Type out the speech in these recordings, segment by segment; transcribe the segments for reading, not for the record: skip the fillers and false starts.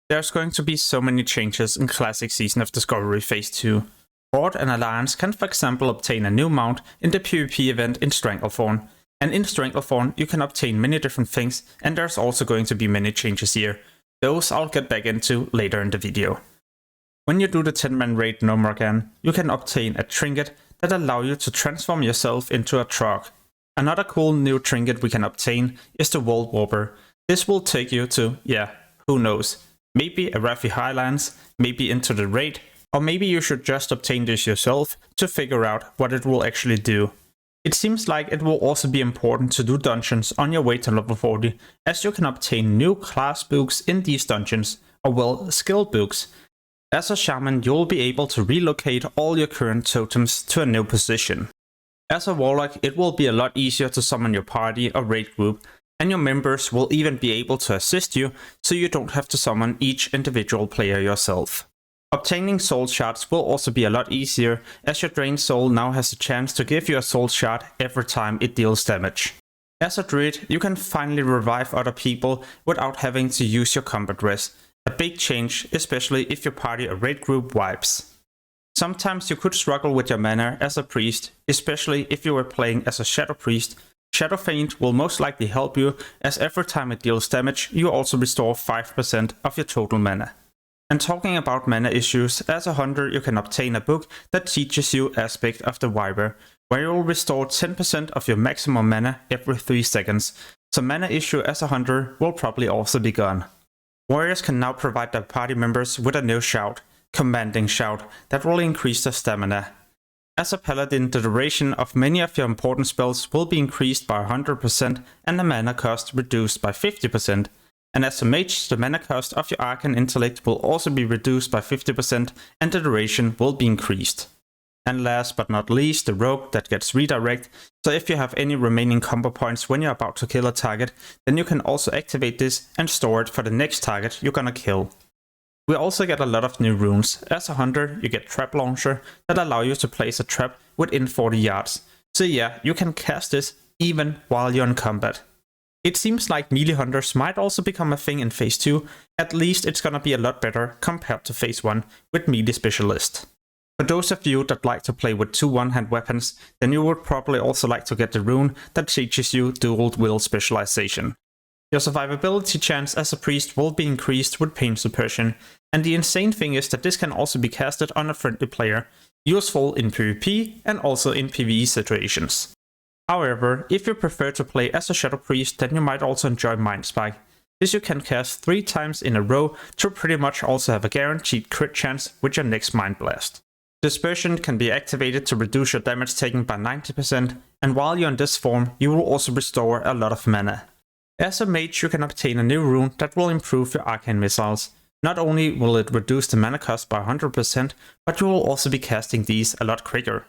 There's going to be so many changes in Classic Season of Discovery Phase 2. Horde and Alliance can for example obtain a new mount in the PvP event in Stranglethorn. And in Stranglethorn you can obtain many different things, and there's also going to be many changes here. Those I'll get back into later in the video. When you do the 10-man raid Gnomeregan, you can obtain a trinket that allows you to transform yourself into a trog. Another cool new trinket we can obtain is the World Warper. This will take you to, who knows, maybe a Raffi Highlands, maybe into the raid, or maybe you should just obtain this yourself to figure out what it will actually do. It seems like it will also be important to do dungeons on your way to level 40, as you can obtain new class books in these dungeons, or well, skill books. As a shaman you'll be able to relocate all your current totems to a new position. As a warlock it will be a lot easier to summon your party or raid group, and your members will even be able to assist you, so you don't have to summon each individual player yourself. Obtaining soul shards will also be a lot easier, as your drained soul now has a chance to give you a soul shard every time it deals damage. As a druid, you can finally revive other people without having to use your combat res. A big change, especially if your party or raid group wipes. Sometimes you could struggle with your mana as a priest, especially if you were playing as a shadow priest. Shadow Feint will most likely help you, as every time it deals damage you also restore 5% of your total mana. And talking about mana issues, as a hunter you can obtain a book that teaches you Aspect of the Wyvern, where you will restore 10% of your maximum mana every 3 seconds, so mana issue as a hunter will probably also be gone. Warriors can now provide their party members with a new shout, Commanding Shout, that will increase their stamina. As a paladin, the duration of many of your important spells will be increased by 100% and the mana cost reduced by 50%. And as a mage, the mana cost of your Arcane Intellect will also be reduced by 50% and the duration will be increased. And last but not least, the rogue that gets redirect, so if you have any remaining combo points when you're about to kill a target, then you can also activate this and store it for the next target you're gonna kill. We also get a lot of new runes. As a hunter, you get Trap Launcher that allow you to place a trap within 40 yards. So yeah, you can cast this even while you're in combat. It seems like melee hunters might also become a thing in Phase 2, at least it's gonna be a lot better compared to Phase 1 with melee specialist. For those of you that like to play with 2 one-hand weapons, then you would probably also like to get the rune that teaches you dual wield specialization. Your survivability chance as a priest will be increased with pain suppression, and the insane thing is that this can also be casted on a friendly player, useful in PvP and also in PvE situations. However, if you prefer to play as a shadow priest, then you might also enjoy Mind Spike. This you can cast 3 times in a row to pretty much also have a guaranteed crit chance with your next Mind Blast. Dispersion can be activated to reduce your damage taken by 90%, and while you're in this form, you will also restore a lot of mana. As a mage, you can obtain a new rune that will improve your arcane missiles. Not only will it reduce the mana cost by 100%, but you will also be casting these a lot quicker.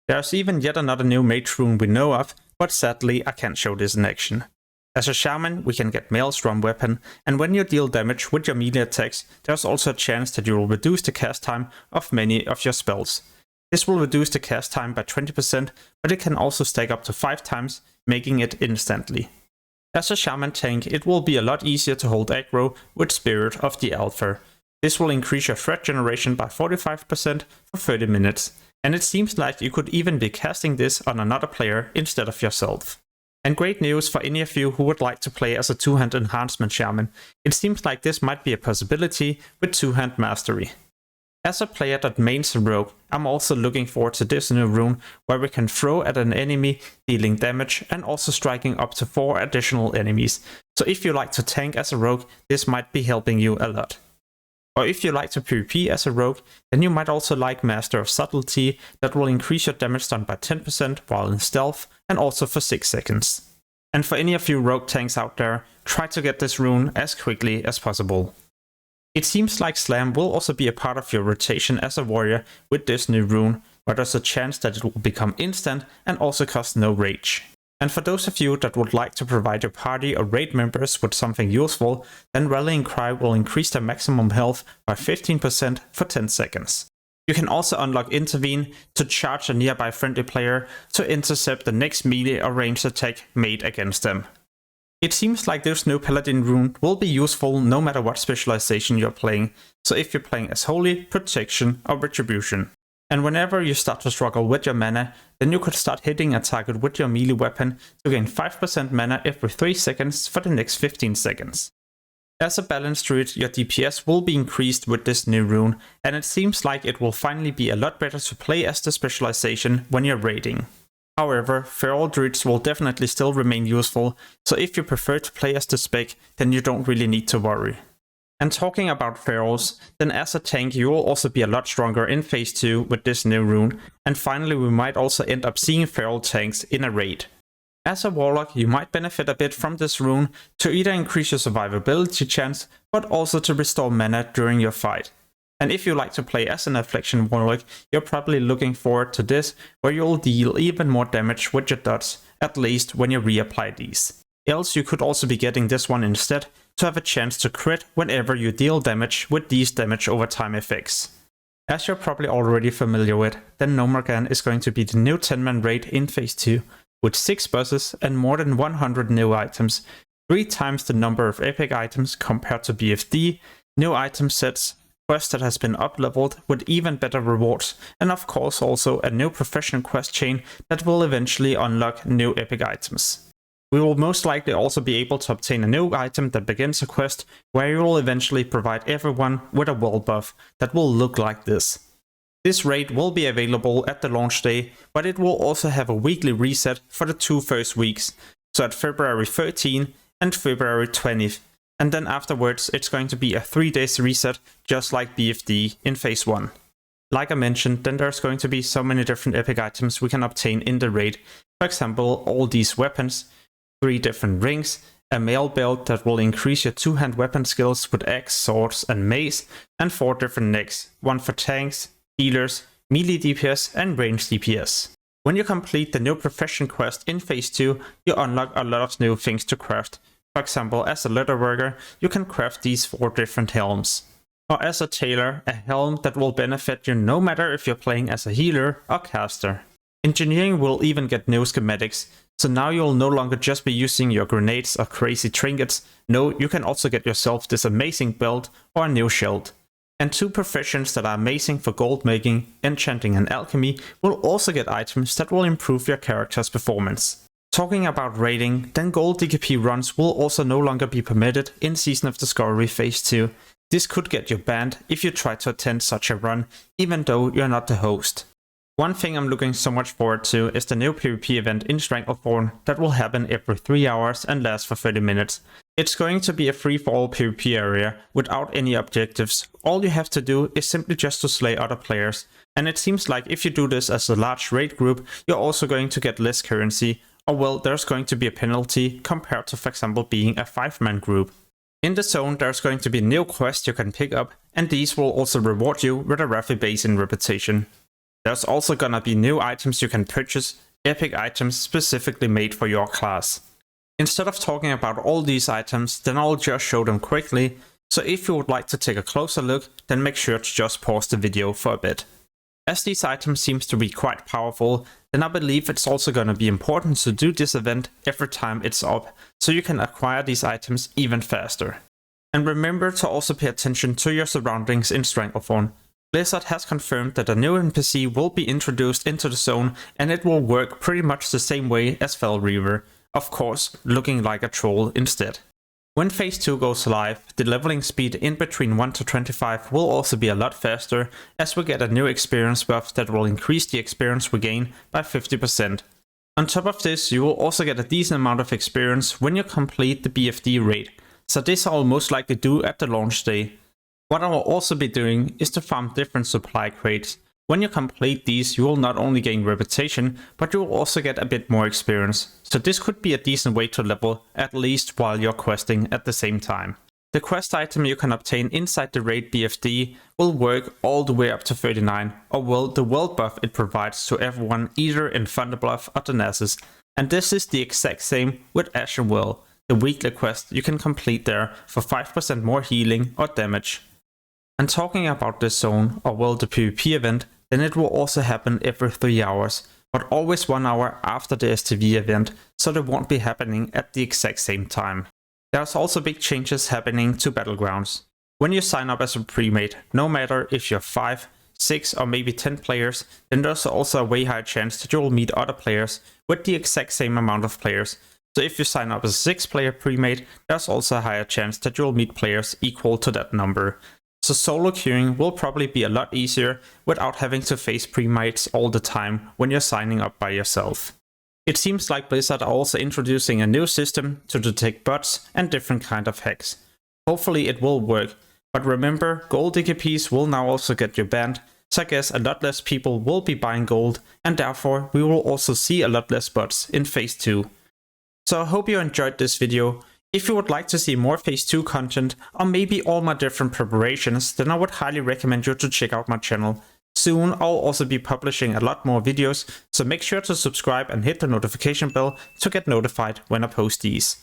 There's even yet another new mage rune we know of, but sadly I can't show this in action. As a shaman, we can get Maelstrom Weapon, and when you deal damage with your melee attacks, there's also a chance that you will reduce the cast time of many of your spells. This will reduce the cast time by 20%, but it can also stack up to 5 times, making it instantly. As a shaman tank, it will be a lot easier to hold aggro with Spirit of the Alpha. This will increase your threat generation by 45% for 30 minutes, and it seems like you could even be casting this on another player instead of yourself. And great news for any of you who would like to play as a 2-hand enhancement shaman. It seems like this might be a possibility with 2-hand mastery. As a player that mains a rogue, I'm also looking forward to this new rune where we can throw at an enemy, dealing damage and also striking up to 4 additional enemies. So if you like to tank as a rogue, this might be helping you a lot. Or if you like to PvP as a rogue, then you might also like Master of Subtlety that will increase your damage done by 10% while in stealth and also for 6 seconds. And for any of you rogue tanks out there, try to get this rune as quickly as possible. It seems like Slam will also be a part of your rotation as a warrior with this new rune, where there's a chance that it will become instant and also cost no rage. And for those of you that would like to provide your party or raid members with something useful, then Rallying Cry will increase their maximum health by 15% for 10 seconds. You can also unlock Intervene to charge a nearby friendly player to intercept the next melee or ranged attack made against them. It seems like this new Paladin rune will be useful no matter what specialization you're playing, so if you're playing as Holy, Protection or Retribution. And whenever you start to struggle with your mana, then you could start hitting a target with your melee weapon to gain 5% mana every 3 seconds for the next 15 seconds. As a balanced druid, your DPS will be increased with this new rune, and it seems like it will finally be a lot better to play as the specialization when you're raiding. However, feral druids will definitely still remain useful, so if you prefer to play as the spec, then you don't really need to worry. And talking about ferals, then as a tank you will also be a lot stronger in phase 2 with this new rune, and finally we might also end up seeing feral tanks in a raid. As a warlock you might benefit a bit from this rune to either increase your survivability chance, but also to restore mana during your fight. And if you like to play as an Affliction Warlock, you're probably looking forward to this, where you'll deal even more damage with your dots, at least when you reapply these. Else you could also be getting this one instead, to have a chance to crit whenever you deal damage with these damage over time effects. As you're probably already familiar with, then Gnomeregan is going to be the new 10-man raid in phase 2, with 6 bosses and more than 100 new items, 3 times the number of epic items compared to BFD, new item sets, quest that has been up-leveled with even better rewards, and of course also a new profession quest chain that will eventually unlock new epic items. We will most likely also be able to obtain a new item that begins a quest where you will eventually provide everyone with a world buff that will look like this. This raid will be available at the launch day, but it will also have a weekly reset for the 2 first weeks, so at February 13 and February 20th, and then afterwards it's going to be a 3 days reset just like BFD in phase 1. Like I mentioned, then there's going to be so many different epic items we can obtain in the raid, for example all these weapons, 3 different rings, a mail belt that will increase your 2-hand weapon skills with axe, swords and mace, and 4 different necks, one for tanks, healers, melee DPS and range DPS. When you complete the new profession quest in phase 2, you unlock a lot of new things to craft. For example, as a leatherworker, you can craft these 4 different helms. Or as a tailor, a helm that will benefit you no matter if you're playing as a healer or caster. Engineering will even get new schematics, so now you'll no longer just be using your grenades or crazy trinkets, no, you can also get yourself this amazing belt or a new shield. And 2 professions that are amazing for gold making, enchanting and alchemy will also get items that will improve your character's performance. Talking about raiding, then gold DKP runs will also no longer be permitted in Season of Discovery Phase 2. This could get you banned if you try to attend such a run, even though you're not the host. One thing I'm looking so much forward to is the new PvP event in Stranglethorn that will happen every 3 hours and last for 30 minutes. It's going to be a free-for-all PvP area without any objectives. All you have to do is simply just to slay other players. And it seems like if you do this as a large raid group, you're also going to get less currency, or well, there's going to be a penalty compared to, for example, being a 5-man group. In the zone, there's going to be new quests you can pick up, and these will also reward you with a roughy base in reputation. There's also gonna be new items you can purchase, epic items specifically made for your class. Instead of talking about all these items, then I'll just show them quickly, so if you would like to take a closer look, then make sure to just pause the video for a bit. As these items seems to be quite powerful, then I believe it's also gonna be important to do this event every time it's up, so you can acquire these items even faster. And remember to also pay attention to your surroundings in Stranglethorn. Blizzard has confirmed that a new NPC will be introduced into the zone, and it will work pretty much the same way as Fel Reaver, of course looking like a troll instead. When phase 2 goes live, the leveling speed in between 1 to 25 will also be a lot faster, as we get a new experience buff that will increase the experience we gain by 50%. On top of this, you will also get a decent amount of experience when you complete the BFD raid, so this I will most likely do at the launch day. What I will also be doing is to farm different supply crates. When you complete these, you will not only gain reputation, but you will also get a bit more experience. So this could be a decent way to level, at least while you're questing at the same time. The quest item you can obtain inside the raid BFD will work all the way up to 39, or well, the world buff it provides to everyone either in Thunderbluff or Thanasis. And this is the exact same with Ashenvale, the weekly quest you can complete there for 5% more healing or damage. And talking about this zone, or well the PvP event, then it will also happen every 3 hours, but always 1 hour after the STV event, so they won't be happening at the exact same time. There's also big changes happening to Battlegrounds. When you sign up as a premade, no matter if you're 5, 6 or maybe 10 players, then there's also a way higher chance that you will meet other players with the exact same amount of players. So if you sign up as a 6-player premade, there's also a higher chance that you'll meet players equal to that number. So solo queuing will probably be a lot easier without having to face premates all the time when you're signing up by yourself. It seems like Blizzard are also introducing a new system to detect bots and different kind of hacks. Hopefully it will work, but remember, gold DKPs will now also get you banned, so I guess a lot less people will be buying gold, and therefore we will also see a lot less bots in Phase 2. So I hope you enjoyed this video. If you would like to see more Phase 2 content, or maybe all my different preparations, then I would highly recommend you to check out my channel. Soon I'll also be publishing a lot more videos, so make sure to subscribe and hit the notification bell to get notified when I post these.